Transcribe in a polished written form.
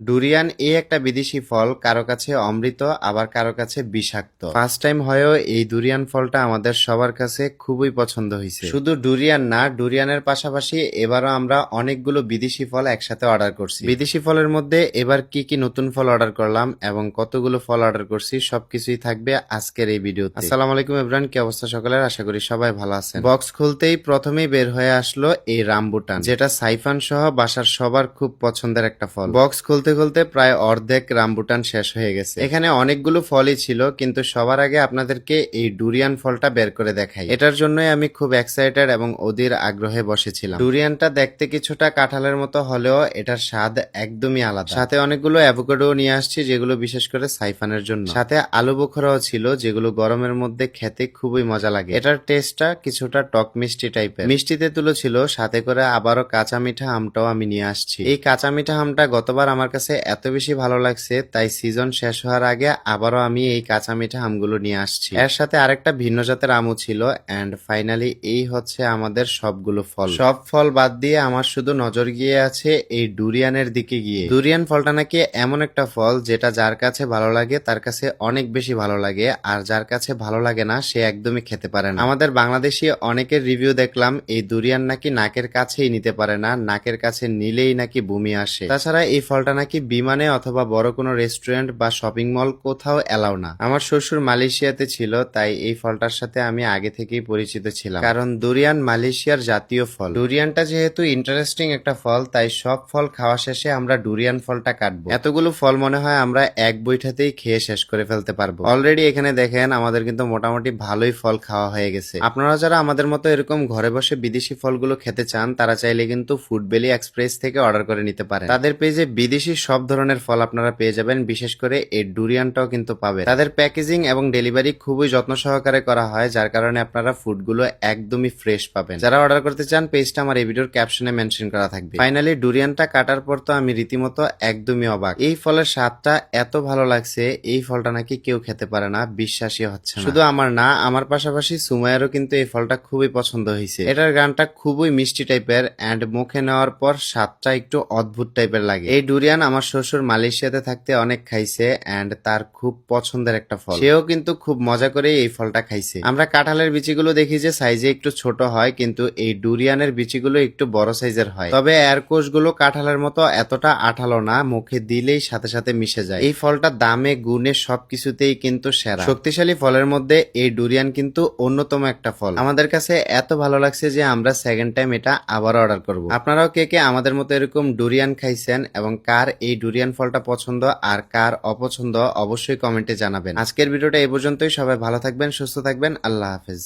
Durian এই একটা বিদেশি ফল, কারো কাছে অমৃত আবার কারো কাছে বিষাক্ত। ফার্স্ট টাইম হয়েও এই ডুরিয়ান ফলটা আমাদের সবার কাছে খুবই পছন্দ হয়েছে। শুধু ডুরিয়ান না, ডুরিয়ানের পাশাপাশি এবারও আমরা অনেকগুলো বিদেশি ফল একসাথে অর্ডার করছি। বিদেশি ফলের মধ্যে এবার কি কি নতুন ফল অর্ডার করলাম এবং কতগুলো ফল অর্ডার করছি সবকিছুই থাকবে আজকের এই ভিডিওতে। আসসালামু আলাইকুম এভরিওয়ান, কি অবস্থা সকলের? আশা করি সবাই ভালো আছেন। বক্স খুলতেই প্রথমেই বের হয়ে আসলো এই রামবুটান, যেটা সাইফান সহ বাসার সবার খুব পছন্দের একটা ফল। বক্স খুলতে খুলতে প্রায় অর্ধেক রামবুটান শেষ হয়ে গেছে। এখানে অনেকগুলো ফলই ছিল, কিন্তু সবার আগে আপনাদেরকে এই ডুরিয়ান ফলটা বের করে দেখাই। এটার জন্যই আমি খুব এক্সাইটেড এবং অধীর আগ্রহে বসেছিলাম। ডুরিয়ানটা দেখতে কিছুটা কাঁঠালের মতো হলেও এটার স্বাদ একদমই আলাদা। সাথে অনেকগুলো অ্যাভোকাডো নিয়ে আসছি, যেগুলো বিশেষ করে সাইফানের জন্য। সাথে আলু বোখরাও ছিল, যেগুলো গরমের মধ্যে খেতে খুবই মজা লাগে। এটার টেস্টটা কিছুটা টক মিষ্টি টাইপের। মিষ্টিতে তুলো ছিল, সাথে করে আবারও কাঁচা মিঠা আমটাও আমি নিয়ে আসছি। এই কাঁচা মিঠা আমটা গতবার আমার কাছে এত বেশি ভালো লাগছে, তাই সিজন শেষ হওয়ার আগে আবারও আমি এই কাঁচা মিঠা আমগুলো নিয়ে আসছি। এর সাথে আরেকটা ভিন্ন জাতের আমও ছিল। এন্ড ফাইনালি এই হচ্ছে আমাদের সবগুলো ফল। সব ফল বাদ দিয়ে আমার শুধু নজর গিয়ে আছে এই ডুরিয়ানের দিকে গিয়ে। ডুরিয়ান ফলটা নাকি এমন একটা ফল যেটা যার কাছে ভালো লাগে তার কাছে অনেক বেশি ভালো লাগে, আর যার কাছে ভালো লাগে না সে একদমই খেতে পারে না। আমাদের বাংলাদেশি অনেকের রিভিউ দেখলাম এই ডুরিয়ান নাকি নাকের কাছেই নিতে পারে না, নাকের কাছে নিলেই নাকি বমি আসে। তাছাড়া এই ফলটা নাকি বিমানে অথবা বড় কোনো রেস্টুরেন্ট বা শপিং মল কোথাও এলাও না। আমার শ্বশুর মালয়েশিয়াতে ছিল, তাই এই ফলটার সাথে আমি আগে থেকেই পরিচিত ছিলাম, কারণ ডুরিয়ান মালয়েশিয়ার জাতীয় ফল। ডুরিয়ানটা যেহেতু ইন্টারেস্টিং একটা ফল, তাই সব ফল খাওয়া শেষে আমরা ডুরিয়ান ফলটা কাটবো। এতগুলো ফল মনে হয় আমরা এক বৈঠাতেই খেয়ে শেষ করে ফেলতে পারবো। অলরেডি এখানে দেখেন আমাদের কিন্তু মোটামুটি ভালোই ফল খাওয়া হয়ে গেছে। আপনারা যারা আমাদের মতো এরকম ঘরে বসে বিদেশি ফলগুলো খেতে চান, তারা চাইলে কিন্তু ফুড ভ্যালি এক্সপ্রেস থেকে অর্ডার করে নিতে পারেন। তাদের পেজে বিদেশি সব ধরনের ফল আপনারা পেয়ে যাবেন, বিশেষ করে এই ডুরিয়ানটাও কিন্তু পাবেন। তাদের প্যাকেজিং এবং ডেলিভারি খুবই যত্ন সহকারে করা হয়, যার কারণে আপনারা ফুডগুলো একদমই ফ্রেশ পাবেন। যারা অর্ডার করতে চান, পেজটা আমার এই ভিডিওর ক্যাপশনে মেনশন করা থাকবে। ফাইনালি ডুরিয়ানটা কাটার পর তো আমি রীতিমতো একদমই অবাক। এই ফলের স্বাদটা এত ভালো লাগছে, এই ফলটা নাকি কেউ খেতে পারে না, বিশ্বাসই হচ্ছে না। শুধু আমার না, আমার পাশাপাশি সুমাইয়ারও কিন্তু এই ফলটা খুবই পছন্দ হয়েছে। এটার গানটা খুবই মিষ্টি টাইপের এন্ড মুখে নেওয়ার পর স্বাদটা একটু অদ্ভুত টাইপের লাগে। এই ডুরিয়ান আমার শ্বশুর মালয়েশিয়াতে থাকতে অনেক খাইছে এন্ড তার খুব পছন্দের একটা ফল। সেও কিন্তু খুব মজা করে এই ফলটা খাইছে। আমরা কাঁঠালের বিচিগুলো দেখি যে সাইজে একটু ছোট হয়, কিন্তু এই ডুরিয়ানের বিচিগুলো একটু বড় সাইজের হয়। তবে এর কোষগুলো কাঁঠালের মতো এতটা আঠালো না, মুখে দিলেই সাথে সাথে মিশে যায়। এই ফলটা দামে গুণে সবকিছুতেই কিন্তু সেরা। শক্তিশালী ফলের মধ্যে এই ডুরিয়ান কিন্তু অন্যতম একটা ফল। আমাদের কাছে এত ভালো লাগছে যে আমরা সেকেন্ড টাইম এটা আবার অর্ডার করব। আপনারাও কে কে আমাদের মতো এরকম ডুরিয়ান খাইছেন এবং কার এই ডুরিয়ান ফলটা পছন্দ আর কার অপছন্দ অবশ্যই কমেন্টে জানাবেন। আজকের ভিডিওটা এই পর্যন্তই। সবাই ভালো থাকবেন, সুস্থ থাকবেন, আল্লাহ হাফেজ।